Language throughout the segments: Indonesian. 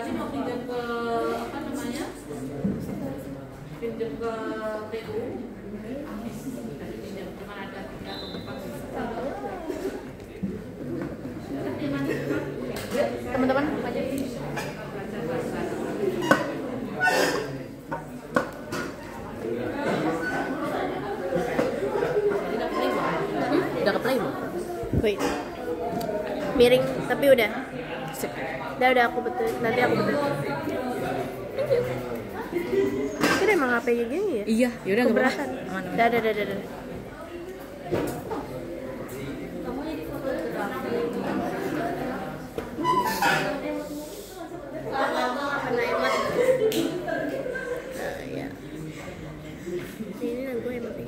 tadi mau pinjam ke apa namanya? Pinjam ke PU. Pinjam cuma ada 3 atau 4. Teman-teman aja. Udah ke play belum? Wait. Miring tapi udah. Sip. Udah aku betul. Nanti aku betul. Kira emang HP-nya gini ya? Iya, yaudah nggak keberatan. Dah. Karena emat. Ya. Ini lah gue yang penting.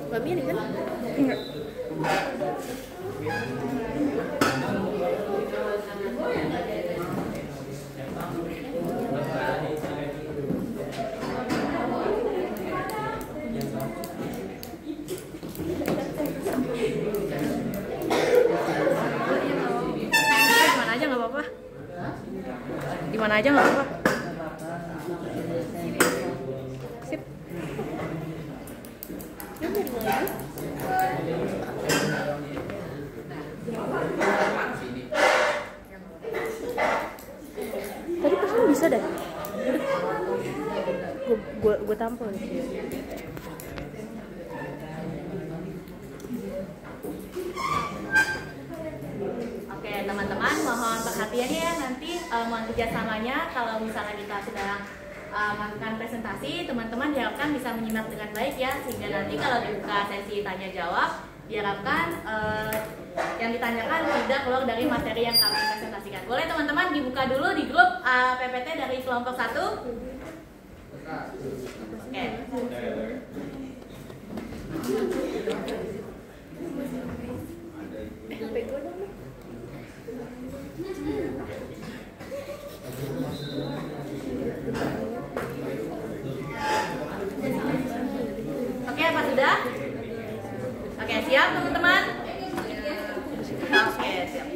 Gak miring kan? Enggak. Dimana aja nggak apa-apa. Sip. Tadi perasaan bisa dah. Gue tampol nih. Oke teman-teman, mohon perhatiannya ya, nanti mohon kerjasamanya. Kalau misalnya kita sudah melakukan presentasi, teman-teman diharapkan bisa menyimak dengan baik ya, sehingga nanti kalau dibuka sesi tanya jawab, diharapkan yang ditanyakan tidak keluar dari materi yang kami presentasikan. Boleh teman-teman dibuka dulu di grup PPT dari kelompok 1. Oke. Oke, apa sudah? Oke, siap teman-teman? Oke, siap.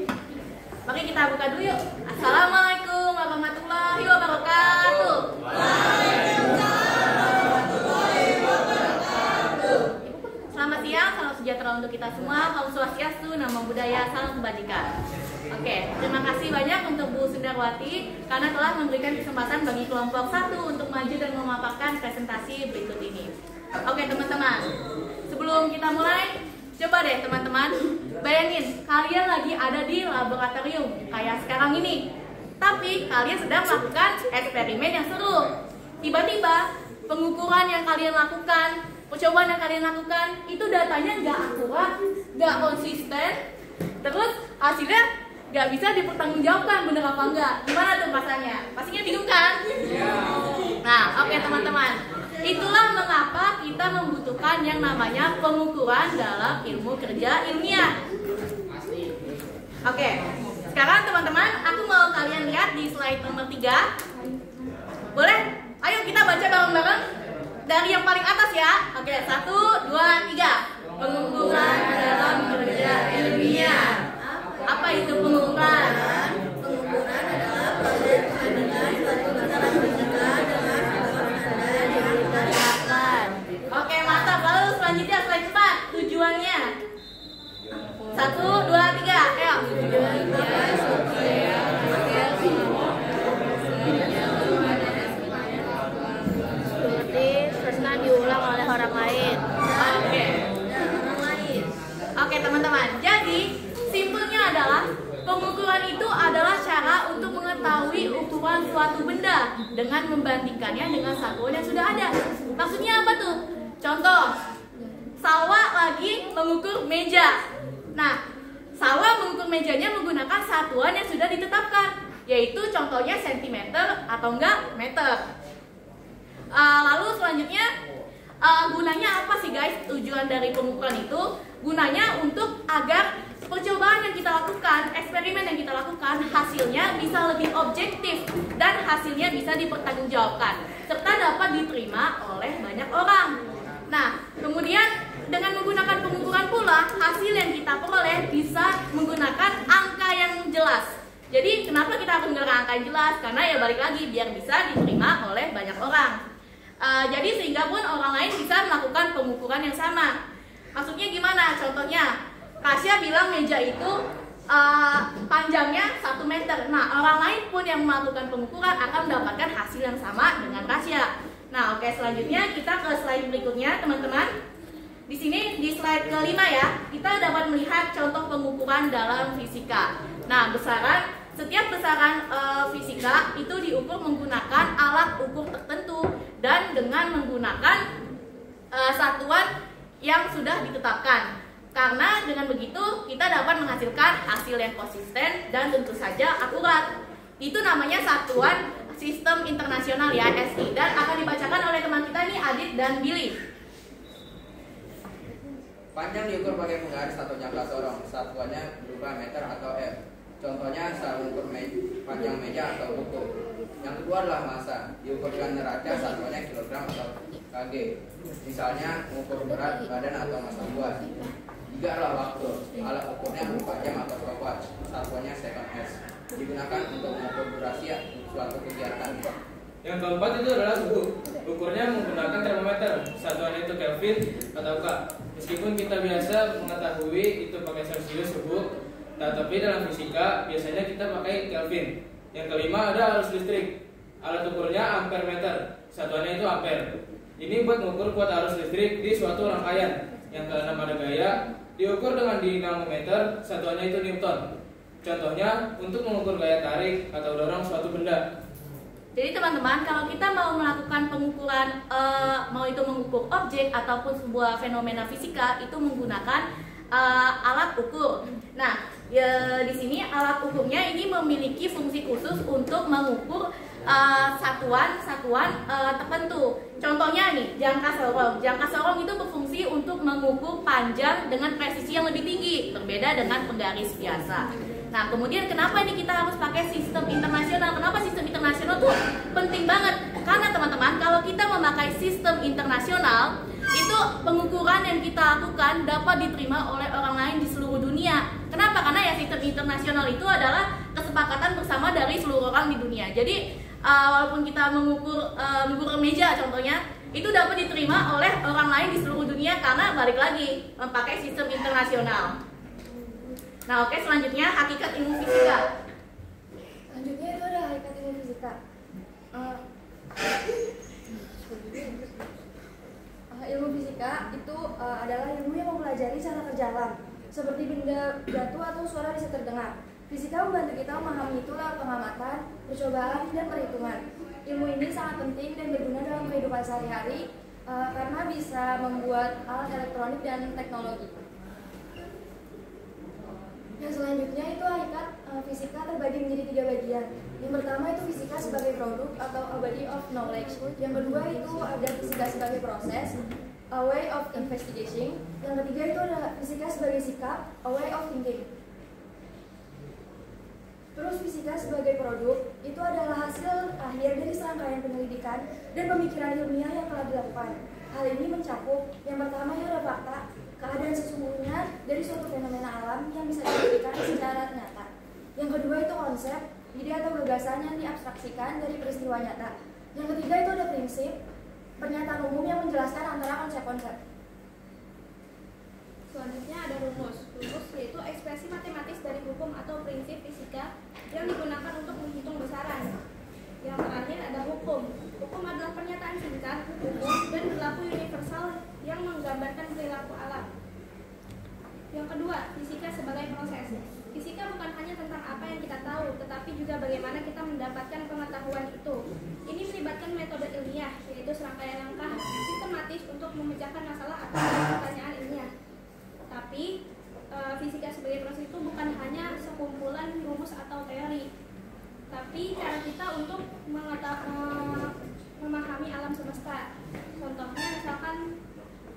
Mari kita buka dulu yuk. Assalamualaikum warahmatullahi wabarakatuh. Selamat siang, salam sejahtera untuk kita semua. Om Swastiastu, Namo Buddhaya, salam kebajikan. Oke, terima kasih banyak untuk Bu Sundarwati karena telah memberikan kesempatan bagi kelompok 1 untuk maju dan memaparkan presentasi berikut ini. Oke teman-teman, sebelum kita mulai, coba deh teman-teman bayangin kalian lagi ada di laboratorium kayak sekarang ini, tapi kalian sedang melakukan eksperimen yang seru. Tiba-tiba pengukuran yang kalian lakukan, percobaan yang kalian lakukan itu datanya nggak akurat, nggak konsisten, terus hasilnya nggak bisa dipertanggungjawabkan bener apa enggak. Gimana tuh rasanya? Pastinya bingung kan? Nah, oke teman-teman, itulah mengapa kita membutuhkan yang namanya pengukuran dalam ilmu kerja ilmiah. Oke, sekarang teman-teman, aku mau kalian lihat di slide nomor 3. Boleh? Ayo kita baca bareng-bareng dari yang paling atas ya. Oke, 1, 2, 3. Pengukuran dalam kerja ilmiah. Apa itu pengukuran? Pengukuran adalah proses perbandingan suatu masalah fisika dengan standar yang ditetapkan. Oke, mantap. Lalu selanjutnya slide 4. Tujuannya 1, 2, 3. Ayo. Tujuannya supaya pernah diulang oleh orang lain. Oke. Oke teman-teman. Jadi simpelnya adalah pengukuran itu adalah cara untuk mengetahui ukuran suatu benda dengan membandingkannya dengan satuan yang sudah ada. Maksudnya apa tuh? Contoh, Salwa lagi mengukur meja. Nah, Salwa mengukur mejanya menggunakan satuan yang sudah ditetapkan, yaitu contohnya sentimeter atau enggak meter. Lalu selanjutnya gunanya apa sih guys? Tujuan dari pengukuran itu gunanya untuk agar percobaan yang kita lakukan, eksperimen yang kita lakukan, hasilnya bisa lebih objektif dan hasilnya bisa dipertanggungjawabkan serta dapat diterima oleh banyak orang. Nah, kemudian dengan menggunakan pengukuran pula, hasil yang kita peroleh bisa menggunakan angka yang jelas. Jadi kenapa kita harus menggunakan angka yang jelas? Karena ya balik lagi biar bisa diterima oleh banyak orang. Jadi sehingga pun orang lain bisa melakukan pengukuran yang sama. Maksudnya gimana? Contohnya, Kasya bilang meja itu panjangnya 1 meter. Nah, orang lain pun yang melakukan pengukuran akan mendapatkan hasil yang sama dengan Kasya. Nah, oke, selanjutnya kita ke slide berikutnya, teman-teman. Di sini di slide kelima ya, kita dapat melihat contoh pengukuran dalam fisika. Nah, setiap besaran fisika itu diukur menggunakan alat ukur tertentu dan dengan menggunakan satuan yang sudah ditetapkan. Karena dengan begitu kita dapat menghasilkan hasil yang konsisten dan tentu saja akurat. Itu namanya satuan sistem internasional ya, SI, dan akan dibacakan oleh teman kita nih, Adit dan Billy. Panjang diukur pakai penggaris atau jangka sorong, satuannya berupa meter atau f. Contohnya saat mengukur panjang meja atau buku. Yang kedua adalah massa, diukur dengan neraca, satuannya kilogram atau kg. Misalnya mengukur berat badan atau massa buah. Tiga adalah waktu, alat ukurnya berupa jam atau stopwatch, satuannya second s. Digunakan untuk mengukur durasi suatu kegiatan. Yang keempat itu adalah suhu. Ukurnya menggunakan termometer, satuannya itu Kelvin atau K. Meskipun kita biasa mengetahui itu pakai Celsius suhu, tetapi dalam fisika biasanya kita pakai Kelvin. Yang kelima ada arus listrik. Alat ukurnya ampere meter, satuannya itu ampere. Ini buat mengukur kuat arus listrik di suatu rangkaian. Yang keenam ada gaya, diukur dengan dinamometer, satuannya itu Newton. Contohnya untuk mengukur gaya tarik atau dorong suatu benda. Jadi teman-teman, kalau kita mau melakukan pengukuran, mau itu mengukur objek ataupun sebuah fenomena fisika, itu menggunakan alat ukur. Nah, di sini alat ukurnya ini memiliki fungsi khusus untuk mengukur satuan tertentu. Contohnya nih, jangka sorong. Jangka sorong itu berfungsi untuk mengukur panjang dengan presisi yang lebih tinggi, berbeda dengan penggaris biasa. Nah, kemudian kenapa ini kita harus pakai sistem internasional? Kenapa sistem internasional tuh penting banget? Karena teman-teman, kalau kita memakai sistem internasional, itu pengukuran yang kita lakukan dapat diterima oleh orang lain di seluruh dunia. Kenapa? Karena ya sistem internasional itu adalah kesepakatan bersama dari seluruh orang di dunia. Jadi walaupun kita mengukur meja contohnya, itu dapat diterima oleh orang lain di seluruh dunia karena balik lagi memakai sistem internasional. Nah, oke, selanjutnya hakikat ilmu fisika. Selanjutnya itu ada hakikat ilmu fisika. Ilmu fisika itu adalah ilmu yang mempelajari cara kerja alam, seperti benda jatuh atau suara bisa terdengar. Fisika membantu kita memahami itu lewat pengamatan, percobaan, dan perhitungan. Ilmu ini sangat penting dan berguna dalam kehidupan sehari-hari karena bisa membuat alat elektronik dan teknologi. Yang selanjutnya itu hakikat fisika terbagi menjadi 3 bagian. Yang pertama itu fisika sebagai produk atau a body of knowledge. Yang kedua itu ada fisika sebagai proses, a way of investigating. Yang ketiga itu ada fisika sebagai sikap, a way of thinking. Terus fisika sebagai produk itu adalah hasil akhir dari serangkaian penyelidikan dan pemikiran ilmiah yang telah dilakukan. Hal ini mencakup yang pertama itu ada fakta, keadaan sesungguhnya dari suatu fenomena alam yang bisa dibuktikan secara nyata. Yang kedua itu konsep, ide atau gagasan yang diabstraksikan dari peristiwa nyata. Yang ketiga itu ada prinsip, pernyataan umum yang menjelaskan antara konsep-konsep. Selanjutnya ada rumus. Rumus yaitu ekspresi matematis dari hukum atau prinsip fisika yang digunakan untuk menghitung besaran. Yang terakhir ada hukum. Hukum adalah pernyataan singkat, umum, dan berlaku universal yang menggambarkan perilaku alam. Yang kedua, fisika sebagai proses. Fisika bukan hanya tentang apa yang kita tahu, tetapi juga bagaimana kita mendapatkan pengetahuan itu. Ini melibatkan metode ilmiah, yaitu serangkaian langkah sistematis untuk memecahkan masalah atau pertanyaan ilmiah. Tapi fisika sebagai proses itu bukan hanya sekumpulan rumus atau teori, tapi cara kita untuk memahami alam semesta. Contohnya misalkan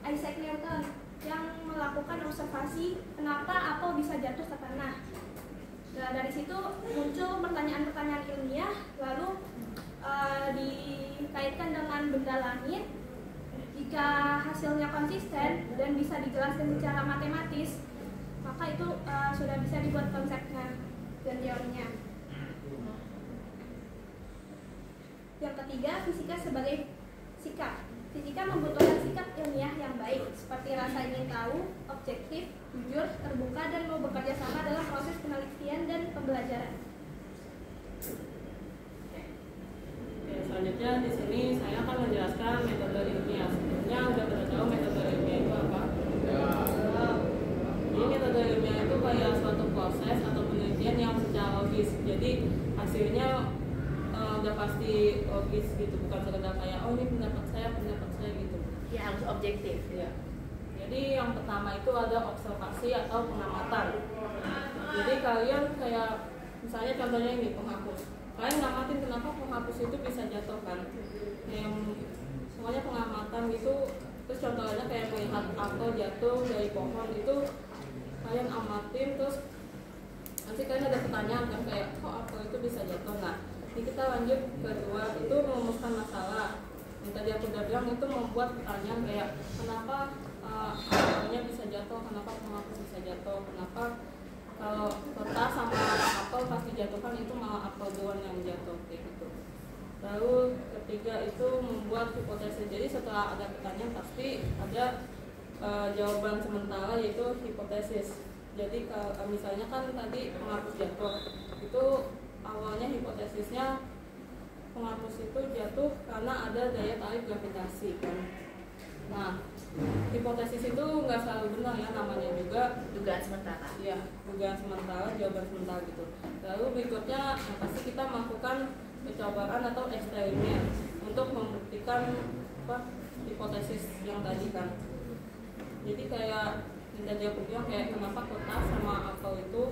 Isaac Newton yang melakukan observasi kenapa apel bisa jatuh ke tanah. Nah, dari situ muncul pertanyaan-pertanyaan ilmiah, lalu dikaitkan dengan benda langit. Jika hasilnya konsisten dan bisa dijelaskan secara matematis, maka itu sudah bisa dibuat konsepnya. dan teorinya. Yang ketiga, fisika sebagai sikap. Fisika membutuhkan sikap ilmiah yang baik, seperti rasa ingin tahu, objektif, jujur, terbuka, dan mau bekerja sama dalam proses penelitian dan pembelajaran. Oke, selanjutnya di sini saya akan menjelaskan metode ilmiah. Sebelumnya udah pada tahu metode ilmiah itu apa? Jadi metode ilmiah itu kayak suatu proses atau penelitian yang secara logis. Jadi hasilnya udah pasti logis gitu, bukan sekedar kayak oh ini pendapat saya gitu. Ya harus objektif. Ya. Jadi yang pertama itu ada observasi atau pengamatan. Jadi kalian kayak misalnya contohnya ini penghapus. Kalian ngamatin kenapa penghapus itu bisa jatuh kan? Yang semuanya pengamatan gitu. Terus contohnya kayak melihat apel jatuh dari pohon itu kalian amatin, terus nanti kalian ada pertanyaan kan kayak kok apel itu bisa jatuh. Nah, ini kita lanjut kedua itu merumuskan masalah. Yang tadi aku udah bilang itu membuat pertanyaan kayak kenapa apelnya bisa jatuh, kenapa penghapus bisa jatuh, kenapa kalau kertas sama apel pas dijatuhkan itu malah apel duluan yang jatuh kayak gitu. Lalu ketiga itu membuat hipotesis. Jadi setelah ada pertanyaan pasti ada jawaban sementara yaitu hipotesis. Jadi kalau misalnya kan tadi penghapus jatuh itu awalnya hipotesisnya penghapus itu jatuh karena ada daya tarik gravitasi kan. Nah, hipotesis itu nggak selalu benar ya, namanya juga Dugaan sementara. iya, dugaan sementara, jawaban sementara gitu. Lalu berikutnya yang pasti kita melakukan percobaan atau eksperimen untuk membuktikan hipotesis yang tadi kan. Jadi kayak tadi aku bilang kayak kenapa kertas sama apel itu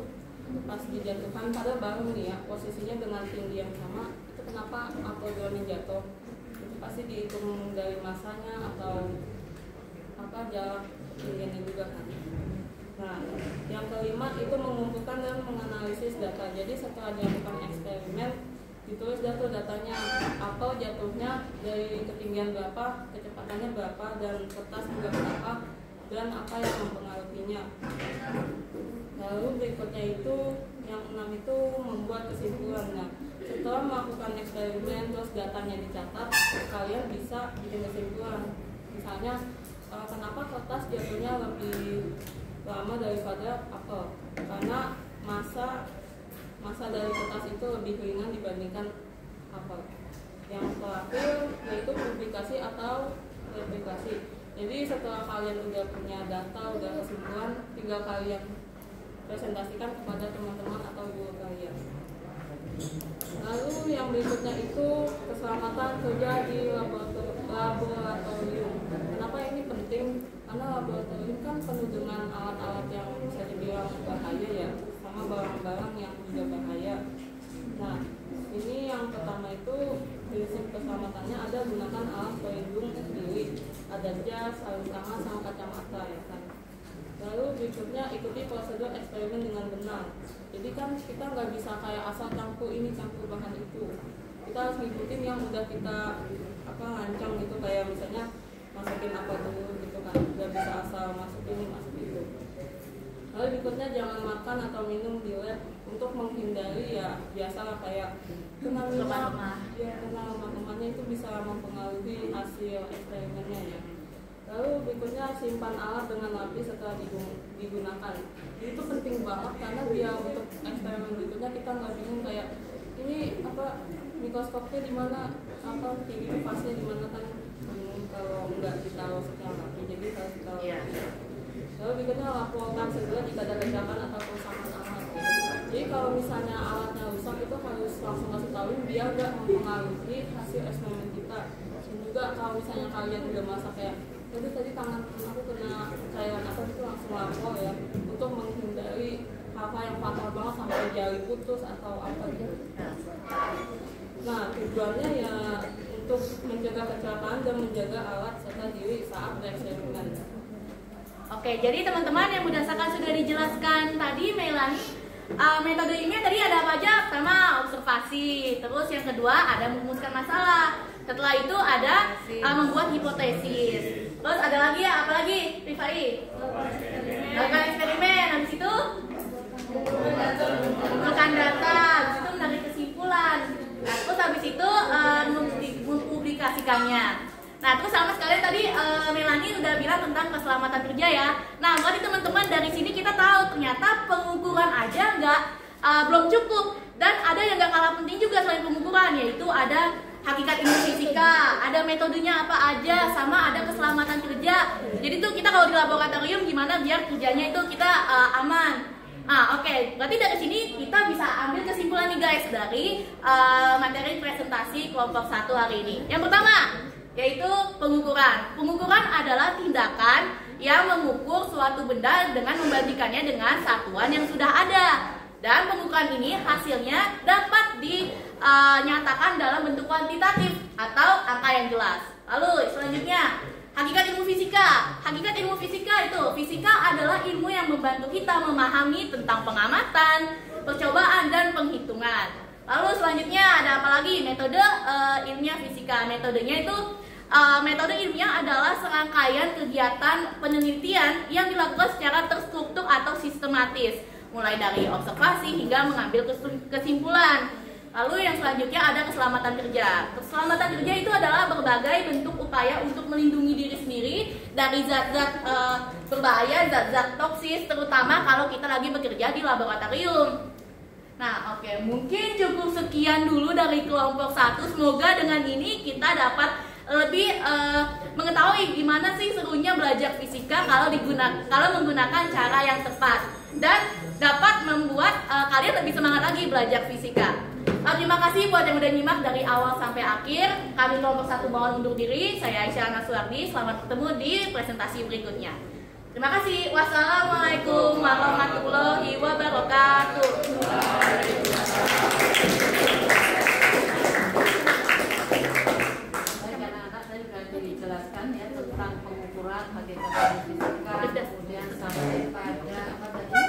pas dijatuhkan pada bareng nih ya posisinya dengan tinggi yang sama, itu kenapa apel duluan jatuh? Itu pasti dihitung dari masanya atau jarak tingginya juga kan. Nah, yang kelima itu mengumpulkan dan menganalisis data. Jadi setelah dilakukan eksperimen ditulis datanya apel jatuhnya dari ketinggian berapa, kecepatannya berapa, dan kertas juga berapa, dan apa yang mempengaruhinya. Lalu berikutnya itu yang 6 itu membuat kesimpulan. Nah, setelah melakukan eksperimen terus datanya dicatat, kalian bisa bikin kesimpulan. Misalnya kenapa kertas jatuhnya lebih lama daripada apel? Karena masa dari kertas itu lebih ringan dibandingkan apel. Yang terakhir yaitu publikasi atau replikasi. Jadi setelah kalian udah punya data, udah kesimpulan, tinggal kalian presentasikan kepada teman-teman atau guru kalian. Lalu yang berikutnya itu keselamatan kerja di laboratorium. Kenapa ini penting? Karena laboratorium kan penuh dengan alat-alat yang bisa dibilang bahaya ya, sama barang-barang yang juga bahaya. Nah, ini yang pertama itu prinsip keselamatannya ada gunakan alat pelindung diri, ada jas, sarung tangan, sama kacamata ya kan. Lalu berikutnya ikuti prosedur eksperimen dengan benar. Jadi kan kita nggak bisa kayak asal campur ini campur bahan itu. Kita harus ngikutin yang udah kita rancang gitu, kayak misalnya masukin apa dulu gitu kan. Nggak bisa asal masuk ini masuk itu. Lalu berikutnya jangan makan atau minum di lab untuk menghindari ya biasalah kayak kena lemak. Ya kena lemak-lemaknya itu bisa mempengaruhi hasil eksperimennya ya. Lalu berikutnya simpan alat dengan rapi setelah digunakan. Itu penting banget karena biar untuk eksperimen berikutnya kita nggak bingung kayak ini mikroskopnya di mana, kayak gitu fasnya di mana kan kalau nggak ditaruh secara rapi. Jadi harus ditaruh. Lalu berikutnya laporkan segera jika ada ledakan atau kerusakan alat. Jadi kalau misalnya alatnya rusak itu harus langsung kasih tahu biar nggak mempengaruhi hasil eksperimen kita. Dan juga kalau misalnya kalian udah merasa kayak tadi tangan aku kena cairan apa itu langsung lapor ya, untuk menghindari hal-hal yang fatal banget sampai jari putus atau apa gitu. Nah, tujuannya ya untuk mencegah kecelakaan dan menjaga alat serta diri saat bereksperimen. Oke, jadi teman-teman yang berdasarkan sudah dijelaskan tadi Melani, metode ini tadi ada apa aja? Pertama observasi, terus yang kedua ada merumuskan masalah, setelah itu ada membuat hipotesis. Terus ada lagi ya, apa lagi? Rifai? Lakukan eksperimen, habis itu mengumpulkan data, habis itu menarik kesimpulan. Nah, terus habis itu mempublikasikannya. Nah, terus sama sekali tadi Melanie udah bilang tentang keselamatan kerja ya. Nah, berarti teman-teman dari sini kita tahu ternyata pengukuran aja belum cukup, dan ada yang nggak kalah penting juga selain pengukuran, yaitu ada hakikat ilmu fisika, ada metodenya apa aja, sama ada keselamatan kerja. Jadi tuh kita kalau di laboratorium gimana biar kerjanya itu kita aman. Oke. Berarti dari sini kita bisa ambil kesimpulan nih guys dari materi presentasi kelompok 1 hari ini. Yang pertama yaitu pengukuran. Pengukuran adalah tindakan yang mengukur suatu benda dengan membandingkannya dengan satuan yang sudah ada. Dan pengukuran ini hasilnya dapat dinyatakan dalam bentuk kuantitatif atau angka yang jelas. Lalu selanjutnya, hakikat ilmu fisika. Hakikat ilmu fisika itu, fisika adalah ilmu yang membantu kita memahami tentang pengamatan, percobaan, dan penghitungan. Lalu selanjutnya ada apa lagi? Metode ilmiah fisika. Metodenya itu metode ilmiah adalah serangkaian kegiatan penelitian yang dilakukan secara terstruktur atau sistematis, mulai dari observasi hingga mengambil kesimpulan. Lalu yang selanjutnya ada keselamatan kerja. Keselamatan kerja itu adalah berbagai bentuk upaya untuk melindungi diri sendiri dari zat-zat berbahaya, zat-zat toksis, terutama kalau kita lagi bekerja di laboratorium. Nah, oke, mungkin cukup sekian dulu dari kelompok 1. Semoga dengan ini kita dapat lebih mengetahui gimana sih serunya belajar fisika kalau menggunakan cara yang tepat, dan dapat membuat kalian lebih semangat lagi belajar fisika. Terima kasih buat yang udah nyimak dari awal sampai akhir. Kami kelompok 1 mohon undur diri. Saya Aisyah Nasuardi. Selamat ketemu di presentasi berikutnya. Terima kasih. Wassalamualaikum warahmatullahi wabarakatuh. Dijelaskan ya tentang pengukuran hakikat fisika, kemudian sampai pada apa tadi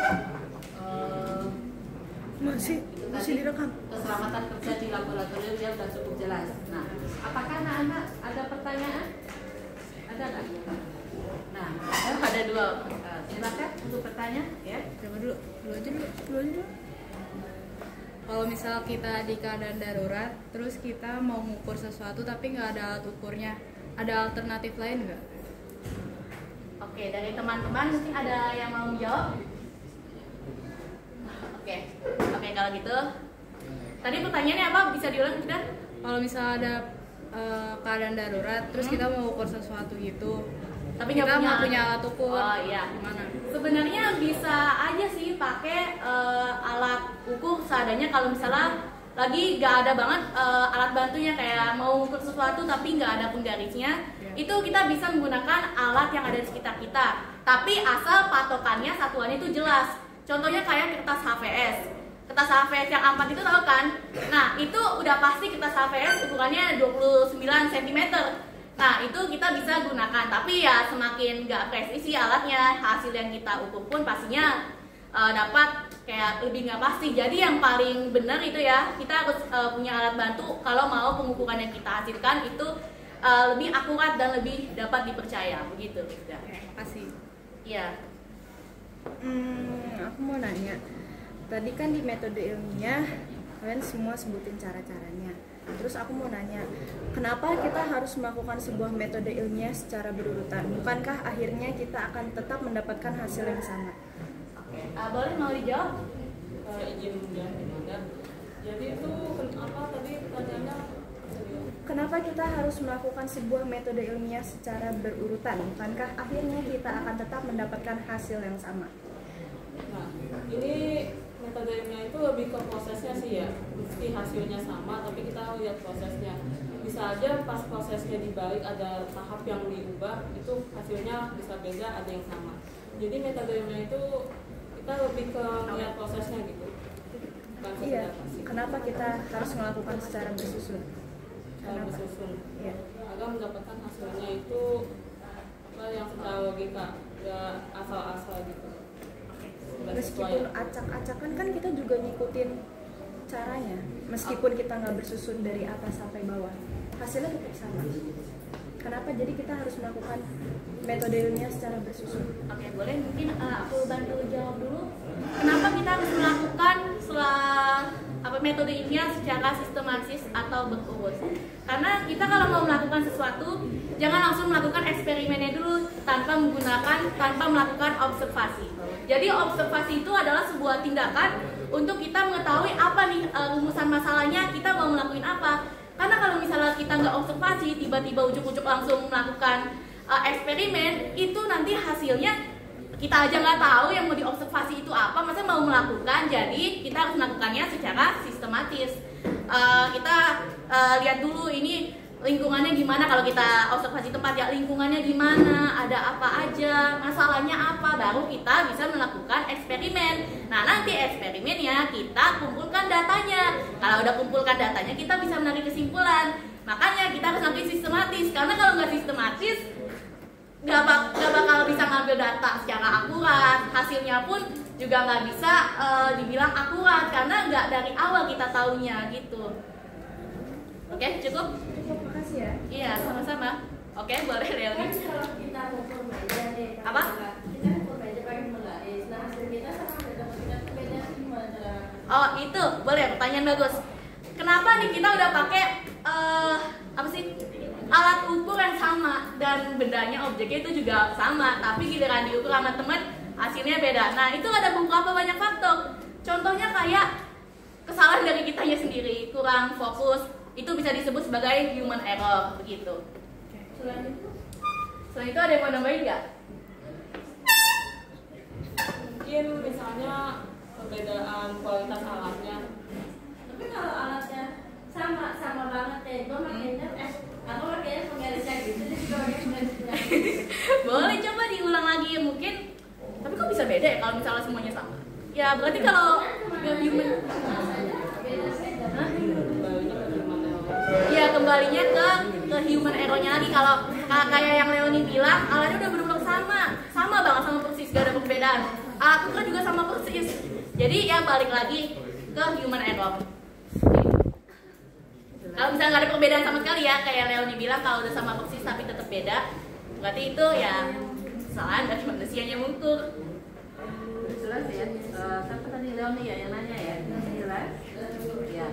masih direkam. Keselamatan kerja di laboratorium yang sudah cukup jelas. Nah, apakah anak-anak ada pertanyaan? Ada nggak? Nah, ada 2. Silakan untuk bertanya ya. Coba dulu aja. Kalau misal kita di keadaan darurat, terus kita mau mengukur sesuatu tapi nggak ada alat ukurnya, ada alternatif lain nggak? Oke, dari teman-teman mungkin ada yang mau menjawab? Oke, kalau gitu. Tadi pertanyaannya apa? Bisa diulang tidak? Kalau misal ada keadaan darurat, terus kita mau ukur sesuatu gitu, tapi kita nggak punya alat ukur. Oh iya. Gimana? Sebenarnya bisa aja sih pakai alat ukur seadanya. Kalau misalnya lagi nggak ada banget alat bantunya, kayak mau ukur sesuatu tapi nggak ada penggarisnya, itu kita bisa menggunakan alat yang ada di sekitar kita. Tapi asal patokannya satuannya itu jelas. Contohnya kayak kertas HVS. Kertas HVS yang A4 itu tahu kan? Nah, itu udah pasti kertas HVS ukurannya 29 cm. Nah, itu kita bisa gunakan. Tapi ya semakin nggak presisi alatnya, hasil yang kita ukur pun pastinya dapat kayak lebih nggak pasti. Jadi yang paling benar itu ya, kita harus punya alat bantu kalau mau pengukuran yang kita hasilkan itu lebih akurat dan lebih dapat dipercaya. Begitu. Udah. Makasih. Iya. Aku mau nanya, tadi kan di metode ilmiah kalian semua sebutin cara-caranya. Terus aku mau nanya, kenapa kita harus melakukan sebuah metode ilmiah secara berurutan? Bukankah akhirnya kita akan tetap mendapatkan hasil yang sama? Boleh mau dijawab? Izin ya, jadi itu apa tadi pertanyaannya? Kenapa kita harus melakukan sebuah metode ilmiah secara berurutan? Bukankah akhirnya kita akan tetap mendapatkan hasil yang sama? Nah, ini metode ilmiah itu lebih ke prosesnya sih ya. Meski hasilnya sama, tapi kita lihat prosesnya. Bisa aja pas prosesnya dibalik ada tahap yang diubah, itu hasilnya bisa beda, ada yang sama. Jadi metode ilmiah itu kita lebih ke lihat prosesnya gitu. Iya. Kenapa kita harus melakukan secara bersusun? Bersusun. Iya. Agar mendapatkan hasilnya itu apa yang secara logika, nggak asal-asal gitu. Meskipun acak-acakan kan kita juga ngikutin caranya, meskipun kita nggak bersusun dari atas sampai bawah, hasilnya tetap sama. kenapa jadi kita harus melakukan metode ilmiah secara bersusun. Oke, boleh mungkin aku bantu jawab dulu. Kenapa kita harus melakukan metode ilmiah secara sistematis atau berurus? Karena kita kalau mau melakukan sesuatu, jangan langsung melakukan eksperimennya dulu tanpa melakukan observasi. Jadi observasi itu adalah sebuah tindakan untuk kita mengetahui apa nih rumusan masalahnya, kita mau melakukan apa. Karena kalau misalnya kita nggak observasi, tiba-tiba ujuk-ujuk langsung melakukan eksperimen, itu nanti hasilnya kita aja nggak tahu yang mau diobservasi itu apa, masa mau melakukan. Jadi kita harus melakukannya secara sistematis. Kita lihat dulu ini lingkungannya gimana. Kalau kita observasi tempat, ya lingkungannya gimana, ada apa aja, masalahnya apa, baru kita bisa melakukan eksperimen. Nah, nanti eksperimennya kita kumpulkan datanya. Kalau udah kumpulkan datanya, kita bisa menarik kesimpulan. Makanya kita harus lakukan sistematis, karena kalau nggak sistematis nggak bakal bisa ngambil data secara akurat, hasilnya pun juga nggak bisa dibilang akurat karena nggak dari awal kita taunya gitu. Oke, cukup? Makasih ya. Iya, sama-sama. Oke, boleh Leoni. Kalau kita ukur meja nih, Apa? kita ukur meja pakai penggaris. Nah, hasil kita sama beda beda gimana? Oh, itu boleh, pertanyaan bagus. Kenapa nih kita udah pakai alat ukur yang sama dan bendanya, objeknya itu juga sama, tapi giliran diukur sama temen hasilnya beda. Nah, itu ada beberapa banyak faktor. Contohnya kayak kesalahan dari kitanya sendiri, kurang fokus, itu bisa disebut sebagai human error begitu. Selain itu ada yang mau nambahin nggak? Mungkin misalnya perbedaan kualitas alatnya. Tapi kalau alatnya sama banget ya, gue makainya aku makainya penggarisnya gitu, jadi gue pakai penggarisnya. Boleh coba diulang lagi mungkin. Tapi kok bisa beda ya kalau misalnya semuanya sama? Ya berarti kalau human Iya, kembalinya ke human error-nya lagi. Kalau kayak yang Leoni bilang, alatnya udah benar-benar sama banget, sama persis, gak ada perbedaan. Alat ukur juga sama persis. Jadi ya balik lagi ke human error. Kalau misalnya nggak ada perbedaan sama sekali ya, kayak Leoni bilang kalau udah sama persis tapi tetap beda, berarti itu ya kesalahan dari manusianya mengukur. Jelas ya. Siapa tadi Leoni ya yang nanya ya? Jelas. Ya.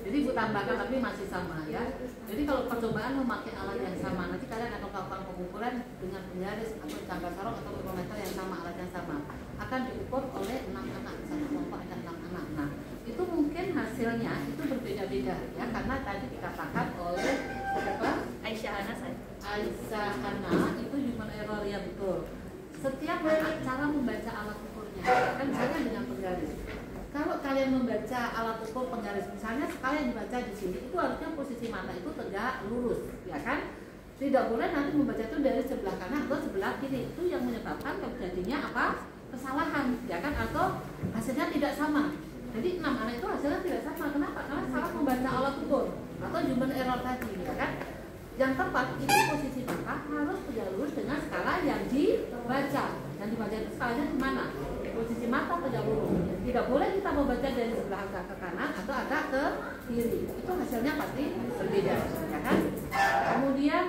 Jadi ibu tambahkan tapi masih sama ya. Jadi kalau percobaan memakai alat yang sama, nanti kalian akan melakukan pengukuran dengan penggaris atau cangkang sarung atau termometer yang sama, alat yang sama. Akan diukur oleh 6 anak, satu kelompok ada 6 anak. Nah, itu mungkin hasilnya itu berbeda-beda ya, karena tadi dikatakan oleh siapa? Aisyah Hana itu human error ya, betul. Setiap anak cara membaca alat ukurnya kan misalnya dengan penggaris. Kalau kalian membaca alat ukur penggaris, misalnya sekalian dibaca di sini, itu harusnya posisi mata itu tegak lurus, ya kan? Tidak boleh nanti membaca itu dari sebelah kanan atau sebelah kiri. Itu yang menyebabkan terjadinya apa? Kesalahan, ya kan? Atau hasilnya tidak sama. Jadi 6 anak itu hasilnya tidak sama. Kenapa? Karena salah membaca alat ukur atau human error tadi, ya kan? Yang tepat itu posisi mata harus tegak lurus dengan skala yang dibaca. Yang dibaca itu skalanya di mana? Posisi mata tegak lurus. Tidak boleh kita membaca dari sebelah agak ke kanan atau agak ke kiri. Itu hasilnya pasti berbeda, ya kan? Kemudian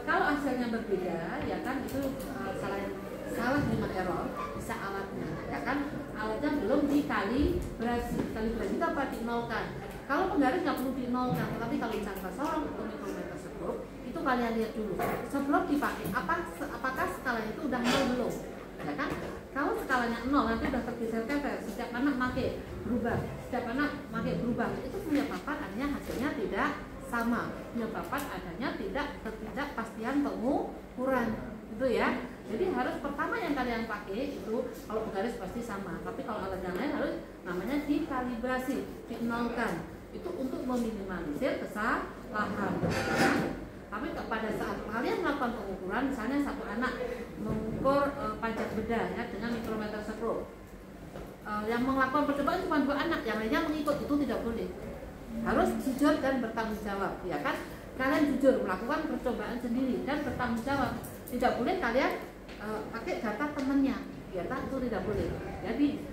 kalau hasilnya berbeda, ya kan, itu salah human error, bisa alatnya, ya kan? Alatnya belum dikalibrasi. Kalibrasi itu apa? Dinolkan. Kalau penggaris nggak perlu dinolkan, tetapi kalau cangkang sarung atau mikrometer skop itu kalian lihat dulu sebelum dipakai apakah skalanya itu udah 0 belum, ya kan? Kalau skalanya 0 nanti udah tergeser-geser, setiap anak pakai berubah, itu menyebabkan adanya hasilnya tidak sama, menyebabkan adanya ketidakpastian pengukuran, itu ya. Jadi harus pertama yang kalian pakai itu kalau penggaris pasti sama, tapi kalau alat yang lain harus namanya dikalibrasi, dinolkan, itu untuk meminimalisir kesalahan. Tapi pada saat kalian melakukan pengukuran, misalnya satu anak mengukur pajak bedah ya dengan mikrometer skop, yang melakukan percobaan cuma 2 anak, yang lainnya mengikut, itu tidak boleh. Harus jujur dan bertanggung jawab, ya kan? Kalian jujur melakukan percobaan sendiri dan bertanggung jawab. Tidak boleh kalian pakai data temannya, ya kan? Itu tidak boleh. Jadi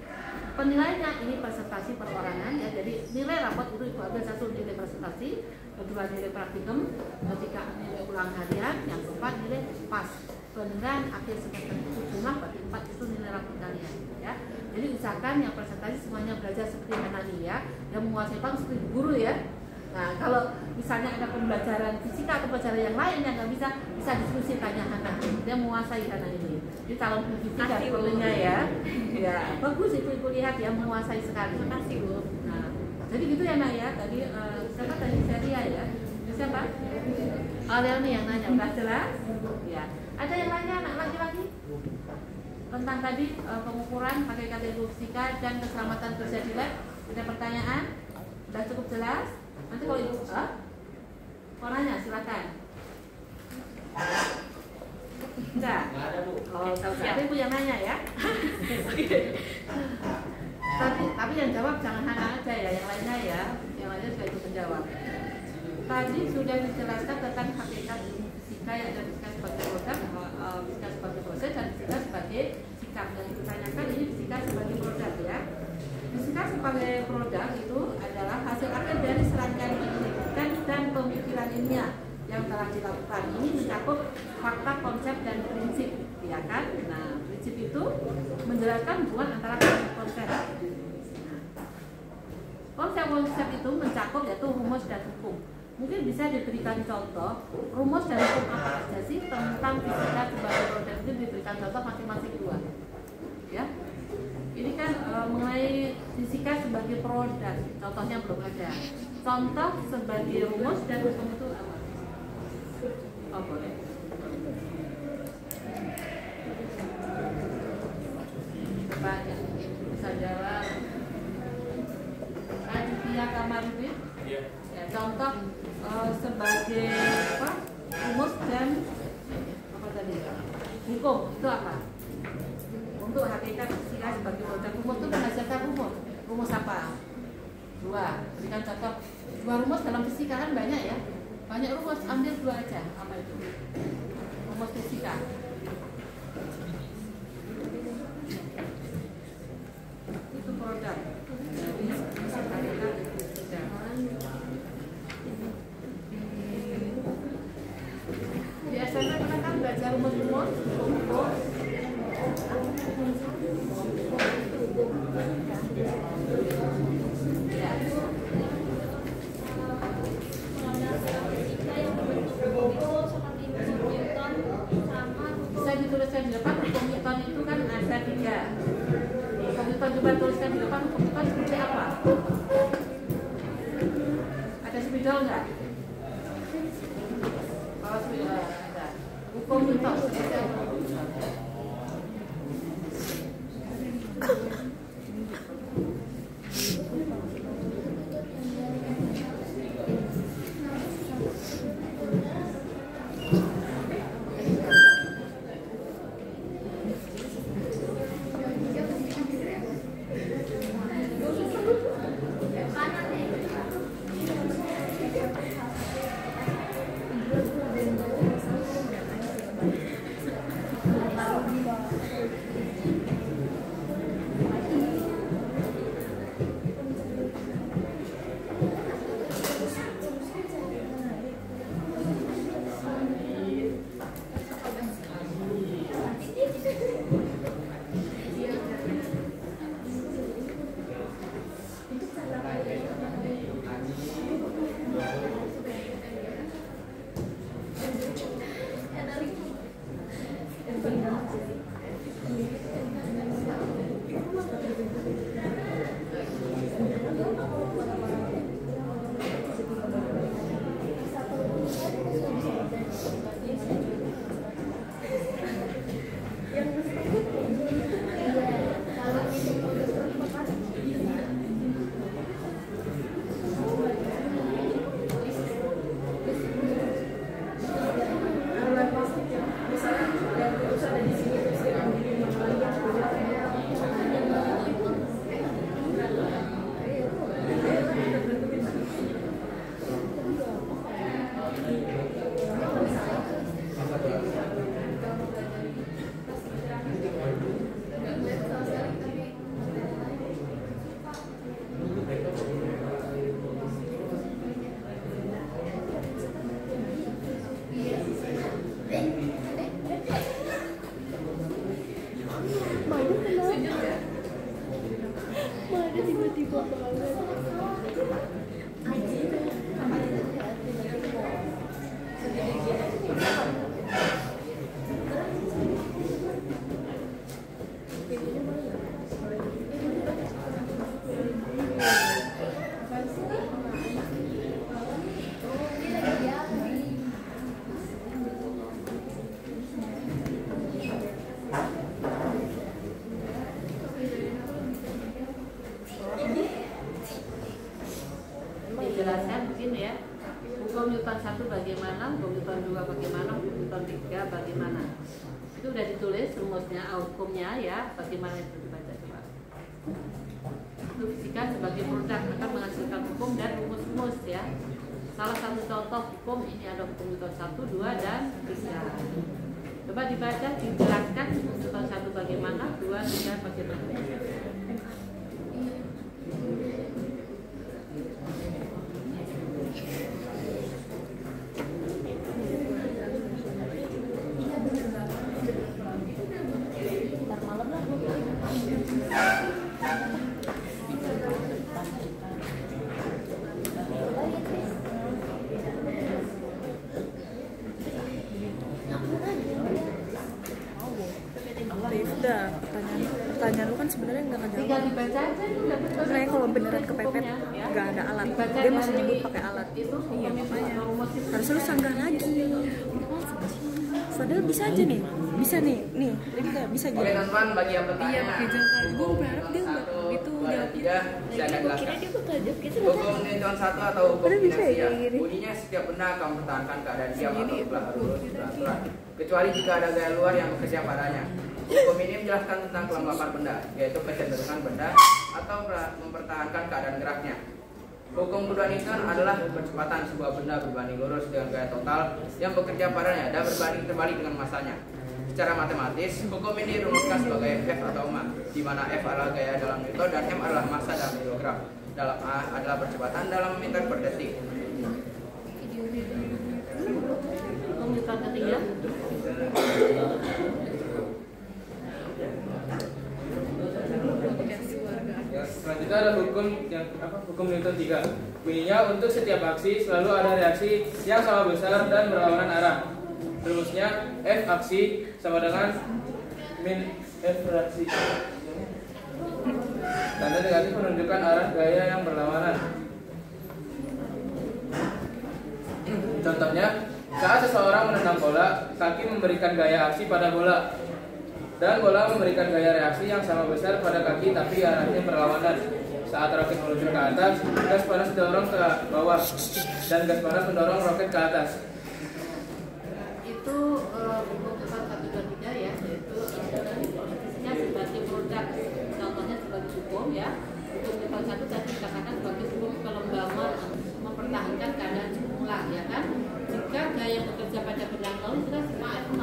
penilaiannya ini presentasi perorangan ya. Jadi nilai rapot itu ambil 1 nilai presentasi, kedua nilai praktikum, ketiga nilai ulang harian, yang keempat nilai pas. Kemudian akhir semester itu jumlah bagi 4 itu nilai rapor kalian ya. Jadi usahakan yang presentasi semuanya belajar seperti Hanani ya, yang menguasai bank seperti guru ya. Nah kalau misalnya ada pembelajaran fisika atau pelajaran yang lain yang nggak bisa diskusi tanya Hana, dia menguasai Hana ini. Jadi kalau fisika perlunya ya, ya bagus itu ibu lihat ya menguasai sekali. Terima kasih Bu. Nah jadi gitu ya Nak ya. Tadi siapa tadi Seria ya? Siapa? Oh Leoni yang nanya, udah jelas? Ya. Ada yang lainnya anak lagi-lagi? Tentang tadi pengukuran pakai kategori fisika dan keselamatan kerja di lab. Ada pertanyaan? Sudah cukup jelas? Nanti kalau ibu mau nanya silakan. Enggak? Enggak ada Bu. Oh, tapi ibu yang nanya ya. Tapi yang jawab jangan Hana aja ya, yang lainnya ya. Yang lainnya juga ikut menjawab. Tadi sudah dijelaskan tentang hakikat fisika yang ada fisika sebagai produk, fisika sebagai proses dan fisika sebagai sikap. Yang ditanyakan ini fisika sebagai produk ya. Fisika sebagai produk itu adalah hasil akhir dari serangkaian penyelidikan dan pemikiran ilmiah yang telah dilakukan. Ini mencakup fakta, konsep, dan prinsip, ya kan? Nah, prinsip itu menjelaskan hubungan antara konsep. Konsep-konsep itu mencakup yaitu rumus dan hukum. Mungkin bisa diberikan contoh rumus dan hukum apa aja sih tentang fisika sebagai produk itu diberikan contoh masing-masing dua. Ya. Ini kan mengenai fisika sebagai produk, contohnya belum ada. Contoh sebagai rumus dan hukum itu apa? Oh boleh. Coba ya, bisa jawab. Aditya Kamarudin. Iya. Ya, contoh sebagai apa? Rumus dan apa tadi? Hukum itu apa? Untuk hakikat fisika sebagai produk rumus itu menghasilkan rumus. Rumus apa? Dua. Berikan contoh. Dua rumus dalam fisika kan banyak ya. Banyak rumus, ambil dua aja. Apa itu? Rumus fisika. Itu produk. Jadi hakikat fisika. Di SMP kita kan belajar rumus-rumus. Bisa dituliskan di depan hukum Newton itu kan ada 3. Hukum Newton coba tuliskan di depan hukum Newton seperti apa? Ada spidol nggak? Oh spidol ada. Hukum Newton seperti apa? Malu kenapa? Sujud ya. Mana tiba-tiba banget. Dijelaskan mungkin ya. Hukum Newton 1 bagaimana, hukum Newton 2 bagaimana, hukum Newton 3 bagaimana. Itu udah ditulis rumusnya, hukumnya ya, bagaimana itu dibaca coba. Itu fisika sebagai produk akan menghasilkan hukum dan rumus-rumus ya. Salah satu contoh hukum ini ada hukum Newton 1, 2 dan 3. Coba dibaca, dijelaskan hukum Newton 1 bagaimana, 2, 3 bagaimana. Udah, pertanyaan lu kan sebenarnya nggak Tinggal ngejawab. dibaca aja nih, udah betul. Sebenarnya kalau beneran kepepet Hukumnya, nggak ada alat, Dibaca dia masih dari nyebut pakai alat. Itu Iya hukum makanya. rumus itu. Harusnya lu sanggah lagi. Padahal bisa aja nih, bisa nih, bisa Oke aja. teman-teman, bagi yang bertanya, Iya, pakai jangkar. Gue hukum berharap dia Newton nggak 1, gitu, 2 dan dia 3 saya akan kira jelaskan. dia bakal jawab gitu. Hukum Newton 1 atau hukum Padahal bisa ya inersia. kayak gini. Bunyinya setiap benda akan mempertahankan keadaan diam atau Segini, telah lurus kira-kira. beraturan, kecuali jika ada gaya luar yang bekerja padanya. Hukum ini menjelaskan tentang kelembapan benda, yaitu kecenderungan benda atau mempertahankan keadaan geraknya. Hukum kedua Newton adalah percepatan sebuah benda berbanding lurus dengan gaya total yang bekerja padanya dan berbanding terbalik dengan masanya. Secara matematis, hukum ini dirumuskan sebagai F atau ma, di mana F adalah gaya dalam Newton dan M adalah massa dalam kilogram. Dalam A adalah percepatan dalam meter per detik. Hukum Newton ketiga. Ya, selanjutnya ada hukum yang hukum Newton 3. Bunyinya untuk setiap aksi selalu ada reaksi yang sama besar dan berlawanan arah. Rumusnya F aksi sama dengan min F reaksi. Tanda negatif menunjukkan arah gaya yang berlawanan. Contohnya, saat seseorang menendang bola, kaki memberikan gaya aksi pada bola, dan bola memberikan gaya reaksi yang sama besar pada kaki tapi arahnya berlawanan. Saat roket meluncur ke atas, gas panas mendorong ke bawah dan gas panas mendorong roket ke atas. Itu hukum Newton 1 dan 3 ya, yaitu posisinya sebagai produk, contohnya sebagai hukum ya. Hukum Newton 1 tadi dikatakan sebagai hukum kelembaban mempertahankan keadaan semula ya kan. Jika gaya yang bekerja pada benda 0 itu kan sigma F0.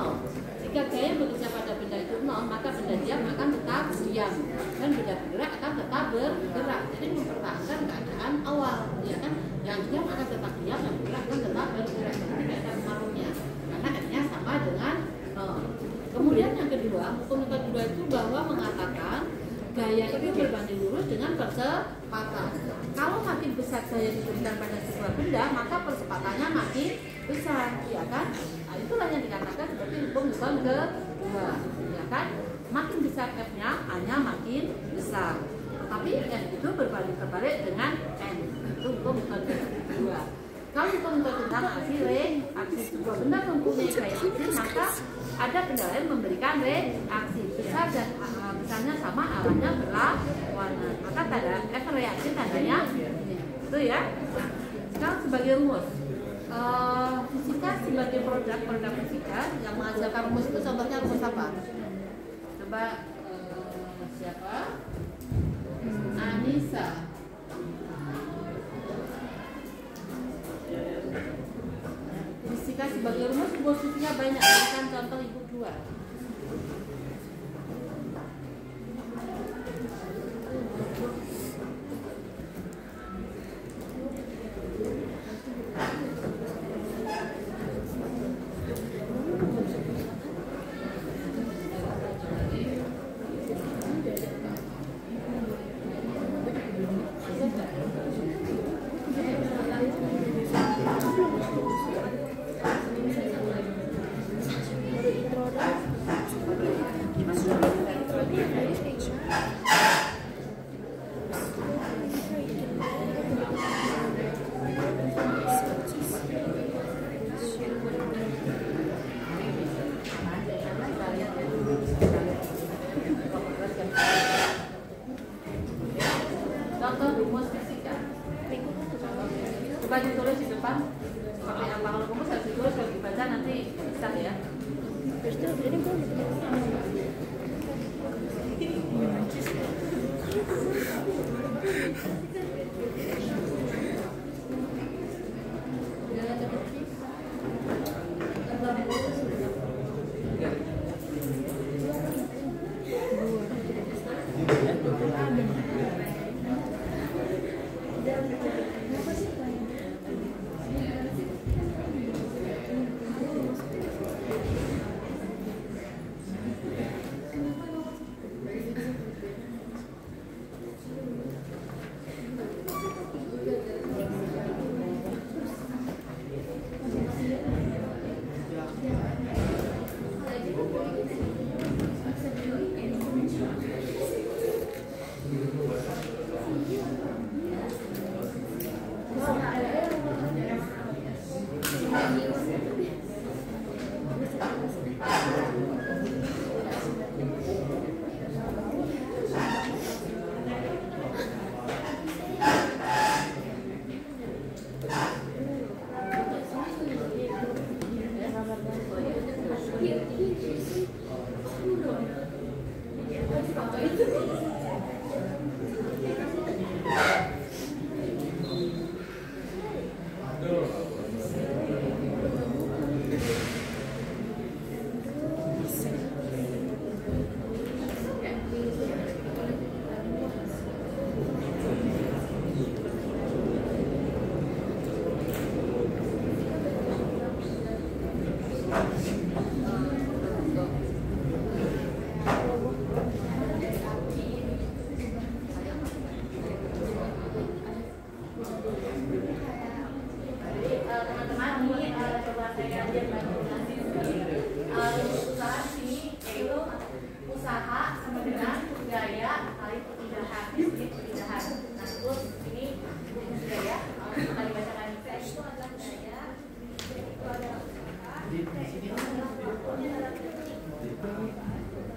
Jika gaya yang bekerja pada benda itu 0, maka benda diam akan tetap diam dan benda bergerak akan tetap bergerak. Jadi mempertahankan keadaan awal ya kan. Yang diam akan tetap diam, yang bergerak akan tetap bergerak. Jadi tidak ada pengaruhnya. Karena F-nya sama dengan 0. Kemudian yang kedua, hukum Newton kedua itu bahwa mengatakan gaya itu berbanding lurus dengan percepatan. Kalau makin besar gaya diberikan pada sebuah benda, maka percepatannya makin besar, ya kan? Nah, itulah yang dikatakan seperti hukum Newton kedua, ya kan? Makin besar F-nya, A-nya makin besar. Tetapi F itu berbanding terbalik dengan N. Itu hukum Newton kedua. Kalau hukum Newton tentang aksi sebuah benda mempunyai gaya aksi, maka ada benda lain memberikan reaksi besar dan besarnya sama, arahnya berlawanan. Maka tanda F reaksi tandanya ini. Itu ya. Sekarang sebagai rumus, fisika sebagai produk fisika yang menghasilkan rumus itu contohnya rumus apa? Coba siapa? Anissa. Fisika sebagai rumus fisikanya banyak, kan contoh ibu dua.